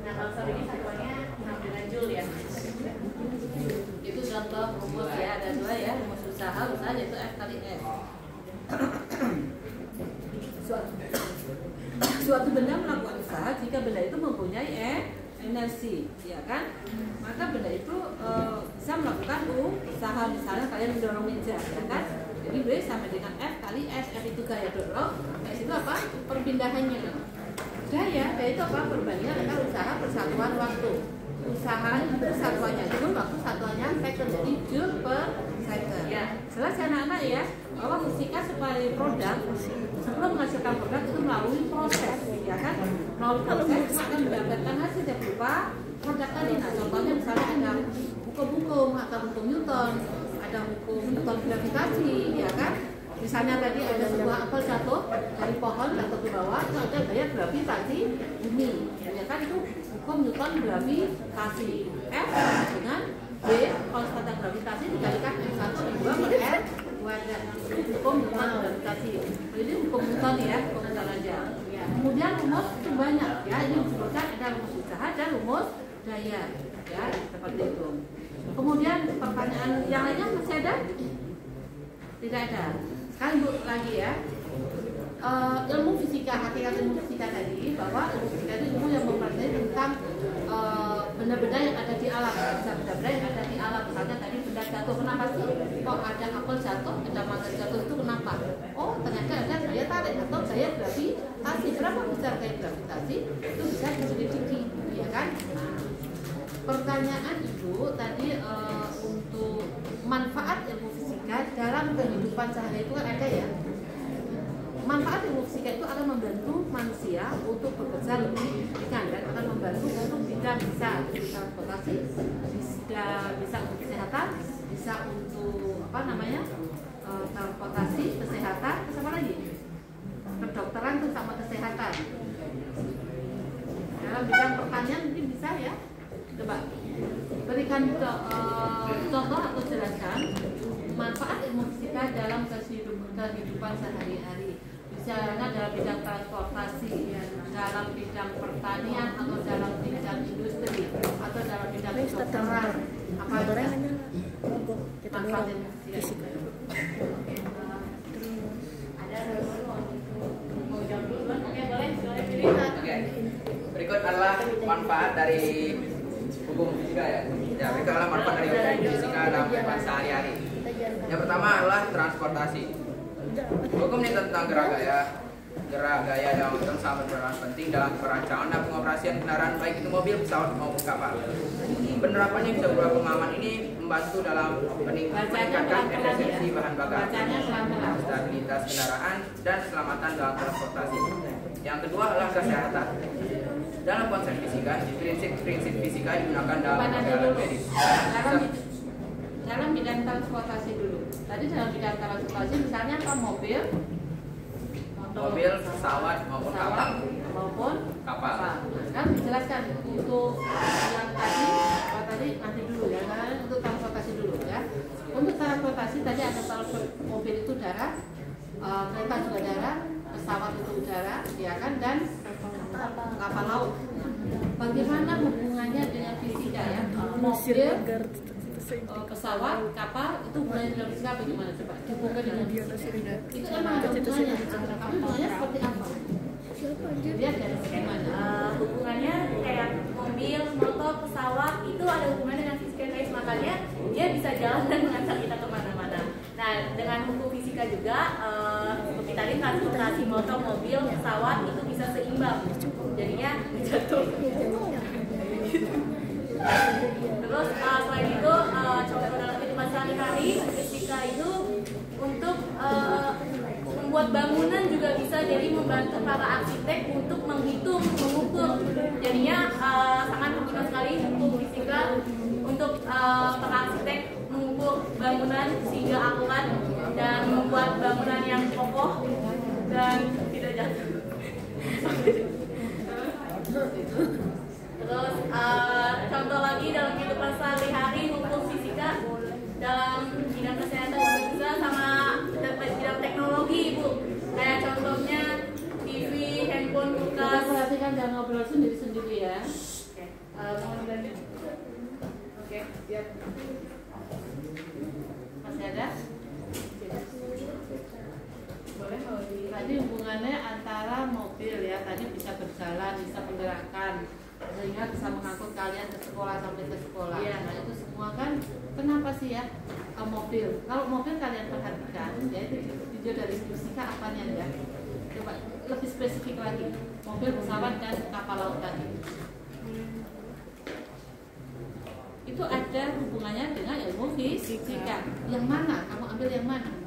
Nah, kalau soal ini satuannya 6 Joule ya. Itu contoh rumus ya, ada dua ya, rumus usaha yaitu F kali S. Suatu benda melakukan usaha jika benda itu mempunyai energi, ya kan? Maka benda itu bisa melakukan usaha, misalnya kalian mendorong meja, ya kan? Jadi B sama dengan F kali S. F itu gaya dorong, S itu apa? Perpindahannya. Gaya itu apa? Perbandingan antara usaha persatuan waktu. Usaha itu satuannya joule, waktu satuannya second, jadi joule per second. Ya, jelas ya anak-anak ya, bahwa fisika supaya produk sebelum menghasilkan produk itu melalui proses, ya kan? Melalui proses akan mendapatkan hasil yang berupa produk tadi. Nah, contohnya misalnya ada hukum-hukum atau hukum Newton, ada hukum Newton gravitasi, ya kan? Misalnya tadi ada sebuah apel jatuh dari pohon jatuh ke bawah, itu ada gaya gravitasi bumi, ya kan? Itu hukum Newton gravitasi. F dengan B konstanta gravitasi dikalikan M1 M2 per R kuadrat. Hukum Newton gravitasi. Jadi hukum Newton ya, hukum Newton aja. Kemudian rumus itu banyak ya. Ini disebutkan ada rumus usaha dan rumus daya, ya seperti itu. Kemudian pertanyaan yang lainnya masih ada? Tidak ada. Sekarang Bu lagi ya. Ilmu fisika, hakikat ilmu fisika tadi, bahwa ilmu fisika itu ilmu yang mempelajari tentang benda-benda yang ada di alam. Bisa benda-benda yang ada di alam. Misalnya tadi benda jatuh, kenapa sih? Kok ada apel jatuh, ada mangga jatuh, itu kenapa? Oh, ternyata ada gaya tarik atau gaya gravitasi. Berapa besar gaya gravitasi? Itu bisa diselidiki, ya kan? Nah, pertanyaan Ibu tadi untuk manfaat ilmu fisika dalam kehidupan sehari-hari itu kan ada ya. Manfaat ilmu fisika itu akan membantu manusia untuk bekerja lebih ringan dan akan membantu untuk bidang bisa transportasi, bisa untuk kesehatan, bisa untuk transportasi, kesehatan, terus apa lagi? Kedokteran tuh sama kesehatan. Dalam bidang pertanian mungkin bisa ya. Coba berikan contoh atau jelaskan manfaat ilmu fisika dalam kehidupan sehari-hari. Misalnya dalam bidang transportasi, dalam bidang pertanian, atau dalam bidang industri, atau dalam bidang kedokteran. Apa manfaat ilmu fisika? Ada mau jawab duluan? Oke, boleh pilih. Oke. Berikut adalah manfaat dari hukum fisika ya. Ya, berikut adalah manfaat dari hukum fisika dalam kehidupan sehari-hari. Yang pertama adalah transportasi. Hukum ini tentang gerak gaya gerak, gaya, dan motor sangat berperan penting dalam perancangan dan pengoperasian kendaraan baik itu mobil, pesawat maupun kapal. Penerapannya bisa berupa pengaman ini membantu dalam meningkatkan efisiensi bahan bakar, stabilitas kendaraan, dan keselamatan dalam transportasi. Yang kedua adalah kesehatan. Dalam konsep fisika, prinsip fisika digunakan dalam alat medis. Dalam bidang transportasi dulu. Tadi dalam bidang transportasi misalnya apa mobil, pesawat maupun kapal. Nah, kan dijelaskan untuk yang tadi nanti dulu ya, karena untuk transportasi dulu ya. Untuk transportasi tadi ada mobil itu darat, kereta juga darat, pesawat itu udara, ya kan, dan kapal laut. Bagaimana hubungannya dengan fisika ya? Mobil, pesawat, kapal itu hubungannya dengan fisika bagaimana? Coba dihubungkan dengan itu emang ada hubungannya. Tapi hubungannya seperti apa? Lihat dari skemanya. Hubungannya kayak mobil, motor, pesawat itu ada hubungannya dengan fisika guys, makanya dia bisa jalan dan mengantar kita kemana-mana. Nah, dengan hukum fisika juga seperti tadi transportasi motor, mobil, pesawat itu bisa seimbang, jadinya jatuh. Terus selain itu contoh dalam kehidupan sehari-hari fisika itu untuk membuat bangunan juga bisa, jadi membantu para arsitek untuk menghitung, mengukur. Jadinya sangat berguna sekali hukum fisika untuk para arsitek mengukur bangunan sehingga akurat dan membuat bangunan yang kokoh dan tidak jatuh. Terus contoh lagi dalam kehidupan sehari-hari hukum fisika dalam bidang kesehatan juga bisa, sama bidang teknologi Ibu. Kayak contohnya TV, handphone, kulkas. Perhatikan jangan ngobrol sendiri-sendiri ya. Oke, siap. Masih ada? Boleh mau di. Tadi hubungannya antara mobil ya, tadi bisa berjalan, bisa menggerakkan, sehingga bisa mengangkut kalian ke sekolah sampai ke sekolah. Iya. Nah itu semua kan kenapa sih ya mobil? Kalau mobil kalian perhatikan, ya itu video dari fisika apanya ya? Coba lebih spesifik lagi, mobil, pesawat, dan kapal laut tadi. Itu ada hubungannya dengan ilmu fisika. Yang mana? Kamu ambil yang mana?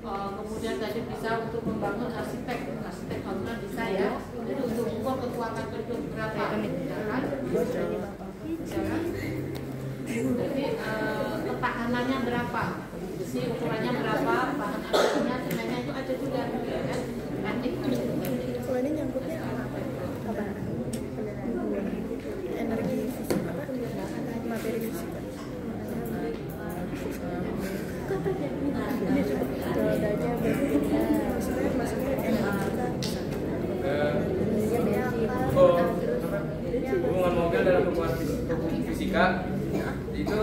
Kemudian tadi bisa untuk membangun arsitek bangunan bisa ya. Jadi untuk mengukur kekuatan gedung berapa, ya kan? Jadi ketahanannya berapa, besi ukurannya berapa, bahan aksesnya, semennya itu ada juga, ya kan? Nanti Kalau ini nyangkutnya apa? Energi fisika apa? Materi fisika. Ini coba jawabannya berbeda. Maksudnya energi hubungan mobil dalam hukum fisika itu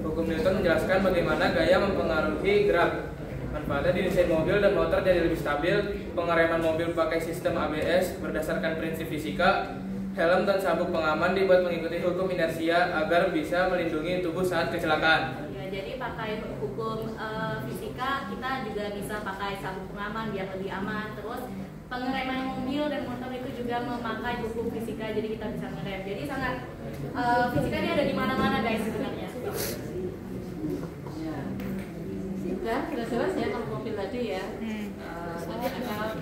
hukum Newton menjelaskan bagaimana gaya mempengaruhi gerak. Manfaatnya didesain mobil dan motor jadi lebih stabil. Pengereman mobil pakai sistem ABS berdasarkan prinsip fisika. Helm dan sabuk pengaman dibuat mengikuti hukum inersia agar bisa melindungi tubuh saat kecelakaan. Jadi pakai hukum fisika kita juga bisa pakai sabuk pengaman biar lebih aman. Terus pengereman mobil dan motor itu juga memakai hukum fisika, jadi kita bisa ngerem. Jadi sangat fisika ini ada di mana-mana guys sebenarnya. Sudah jelas ya kalau mobil tadi ya. Tadi ada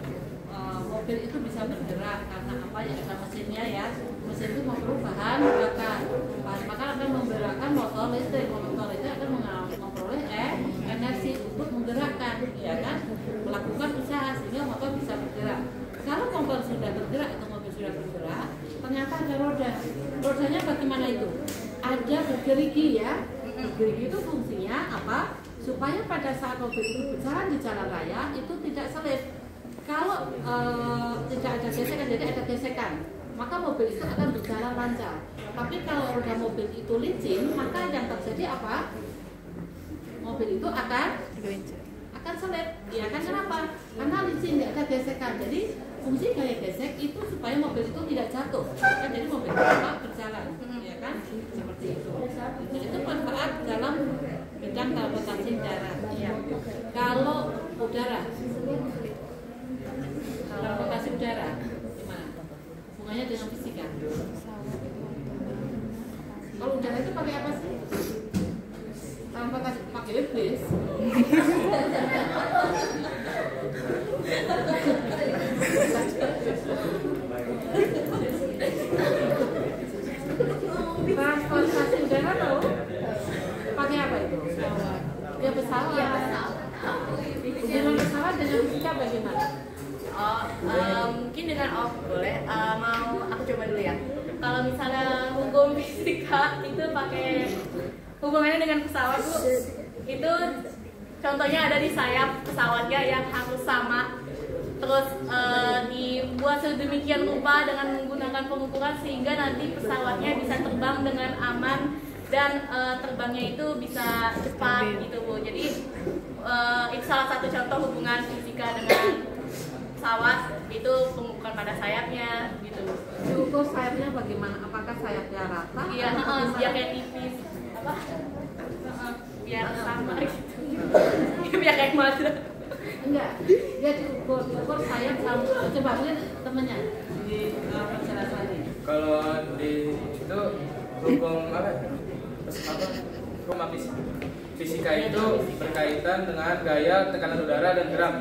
mobil itu bisa bergerak karena apa ya, ada mesinnya ya. Mesin itu memperlukan bahan bakar akan menggerakkan motor listrik. Motor itu akan memperoleh energi untuk menggerakkan, ya kan, melakukan usaha sehingga motor bisa bergerak. Kalau motor sudah bergerak atau mobil sudah bergerak, ternyata ada roda. Rodanya bagaimana itu? Ada gerigi ya. Gerigi itu fungsinya apa? Supaya pada saat mobil itu berjalan di jalan raya itu tidak selip. Kalau tidak ada gesekan, jadi ada gesekan, maka mobil itu akan berjalan lancar. Tapi kalau roda mobil itu licin, maka yang terjadi apa? Mobil itu akan selip. Ya kan, kenapa? Karena licin, tidak ada gesekan. Jadi fungsi gaya gesek itu supaya mobil itu tidak jatuh. Kan jadi mobil itu berjalan, ya kan? Seperti itu. Itu manfaat dalam bidang kan transportasi darat. Ya. Kalau udara, transportasi udara, gimana? Hubungannya dengan fisika? Kalau udara itu pakai apa sih? Transportasi pakai bis. Transportasi udara tahu? Pakai apa itu? Ya pesawat. Hubungan pesawat dengan fisika bagaimana? Mungkin dengan boleh mau aku coba dulu ya. Kalau misalnya hukum fisika itu pakai hubungannya dengan pesawat Bu, itu contohnya ada di sayap pesawatnya yang harus sama, terus dibuat sedemikian rupa dengan menggunakan pengukuran sehingga nanti pesawatnya bisa terbang dengan aman dan terbangnya itu bisa cepat gitu Bu. Jadi itu salah satu contoh hubungan fisika dengan pesawat, itu pengukuran pada sayapnya gitu. Diukur sayapnya bagaimana? Apakah sayapnya rata? Iya, biar kayak tipis apa? Biar sama gitu. Biar kayak mata. Enggak, dia diukur sayap sama. Coba lihat temennya di penjelasannya. Kalau di itu hukum apa? Hukum fisika itu berkaitan dengan gaya, tekanan udara dan gerak.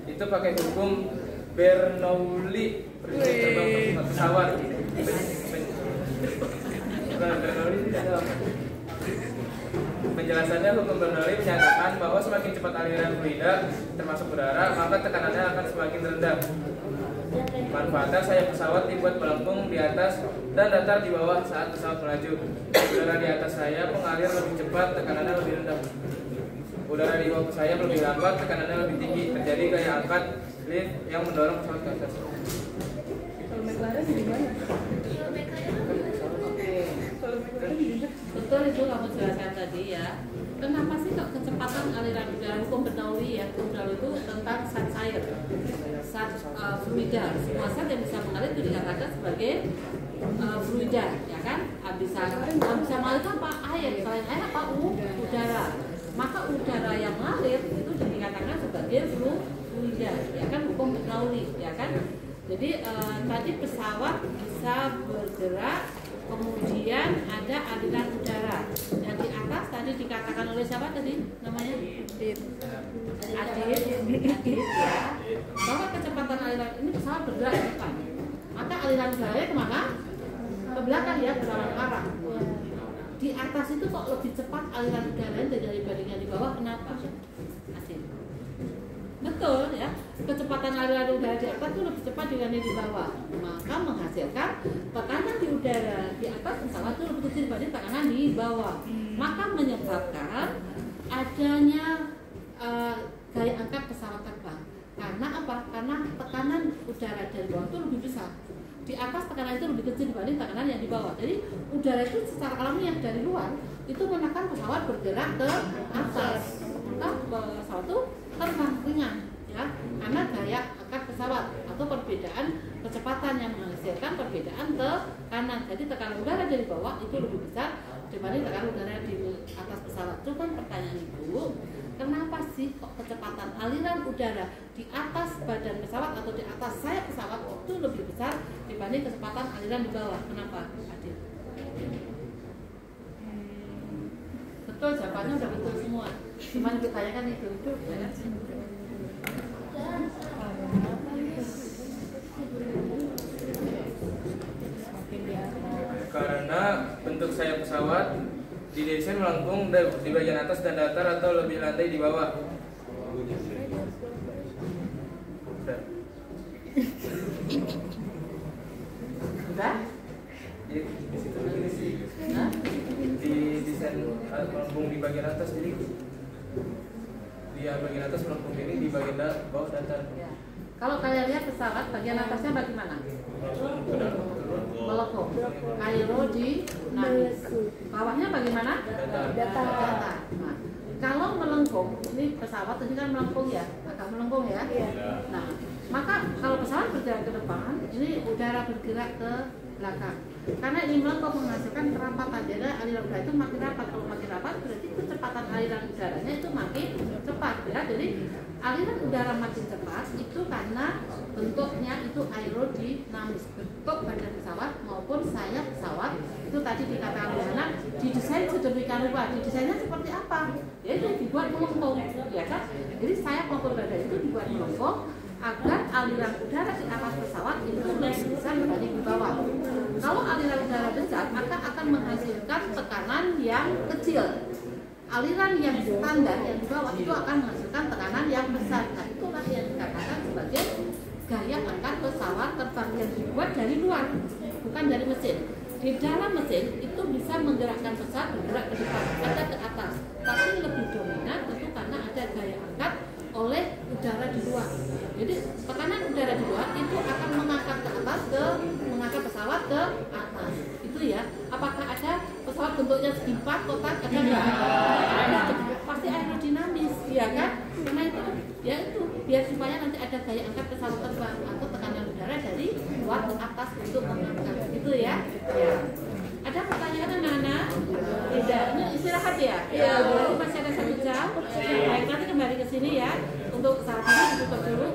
Itu pakai hukum Bernoulli, prinsip terbang pesawat. Bernoulli tidak ada. Penjelasannya hukum Bernoulli menyatakan bahwa semakin cepat aliran fluida termasuk udara, maka tekanannya akan semakin rendah. Manfaatnya sayap pesawat dibuat melengkung di atas dan datar di bawah saat pesawat melaju. Udara di atas sayap mengalir lebih cepat, tekanannya lebih rendah. Udara di bawah sayap lebih lambat, tekanannya lebih tinggi. Terjadi gaya angkat lift yang mendorong pesawat ke atas. Betul itu kamu jelaskan tadi ya. Kenapa sih kok kecepatan aliran udara, hukum Bernoulli ya? Hukum Bernoulli itu tentang zat cair, zat fluida. Semua zat yang bisa mengalir itu dikatakan sebagai fluida, ya kan? Bisa mengalir apa? Air. Selain air apa? Udara. Maka udara yang mengalir itu dikatakan sebagai fluida, ya kan? Hukum Bernoulli, ya kan? Jadi tadi pesawat bisa bergerak, kemudian ada aliran udara yang di atas tadi dikatakan oleh siapa tadi namanya? Adit ya, bahwa kecepatan aliran ini pesawat bergerak ke depan, maka aliran udara kemana? Ke belakang ya, berlawan arah. Di atas itu kok lebih cepat aliran udara dibandingkan di bawah, kenapa? Adit, betul ya, kecepatan aliran udara di atas itu lebih cepat dibanding di bawah, maka menghasilkan tekanan di udara di atas pesawat itu lebih kecil dibanding tekanan di bawah, maka menyebabkan adanya gaya angkat pesawat terbang. Karena apa? Karena tekanan udara dari bawah itu lebih besar, di atas tekanan itu lebih kecil dibanding tekanan yang di bawah. Jadi udara itu secara alamiah dari luar itu menekan pesawat bergerak ke atas, maka pesawat itu terbang ringan ya, karena gaya angkat pesawat atau perbedaan kecepatan yang menghasilkan perbedaan tekanan. Jadi tekanan udara dari bawah itu lebih besar dibanding tekanan udara di atas pesawat. Itu kan pertanyaan Ibu, kenapa sih kok kecepatan aliran udara di atas badan pesawat atau di atas sayap pesawat itu lebih besar dibanding kecepatan aliran di bawah? Kenapa, Adit? Betul, jawabannya udah betul semua. Cuma ditanyakan itu ya. Karena bentuk sayap pesawat didesain melengkung di bagian atas dan datar atau lebih landai di bawah. Sudah? Di desain melengkung di bagian atas, jadi dia bagian atas melengkung ini, di bagian bawah datar. Ya. Kalau kalian lihat pesawat bagian atasnya bagaimana? Melengkung. Aerodinamis. Bawahnya bagaimana? Datar. Nah, kalau melengkung, ini pesawat ini kan melengkung ya, agak melengkung ya. Nah, maka kalau pesawat bergerak ke depan, ini udara bergerak ke belakang. Karena ini melengkung menghasilkan kerapatan. Jadi aliran udara itu makin rapat. Kalau makin rapat berarti kecepatan aliran udaranya itu makin cepat ya. Jadi aliran udara makin cepat itu karena bentuknya itu aerodinamis, bentuk badan pesawat maupun sayap pesawat itu tadi dikatakan oleh anak didesain sedemikian rupa. Didesainnya seperti apa? Ya itu dibuat melengkung, ya kan? Jadi sayap maupun badan itu dibuat melengkung agar aliran udara di atas pesawat itu lebih besar dibanding di bawah. Kalau aliran udara besar maka akan menghasilkan tekanan yang kecil. Aliran yang standar yang di bawah itu akan menghasilkan tekanan yang besar. Nah, itulah yang dikatakan sebagai gaya angkat pesawat terbang yang dibuat dari luar, bukan dari mesin. Di dalam mesin itu bisa menggerakkan pesawat bergerak ke depan, ada ke atas, tapi lebih dominan tentu karena ada gaya angkat oleh udara di luar. Jadi tekanan udara di luar itu akan mengangkat ke atas, mengangkat pesawat ke atas. Itu ya. Apakah ada pesawat bentuknya segi empat kotak? Ada nggak? Ada. Pasti aerodinamis, ya kan? Karena itu, ya itu biar supaya nanti ada gaya angkat pesawat terbang atau tekanan udara dari luar ke atas untuk mengangkat. Itu ya. Ya. Ada pertanyaan anak-anak? Tidak. Ini istirahat ya? Iya. Masih ada 1 jam. Baik, nanti kembali ke sini ya. Untuk saat ini tutup dulu.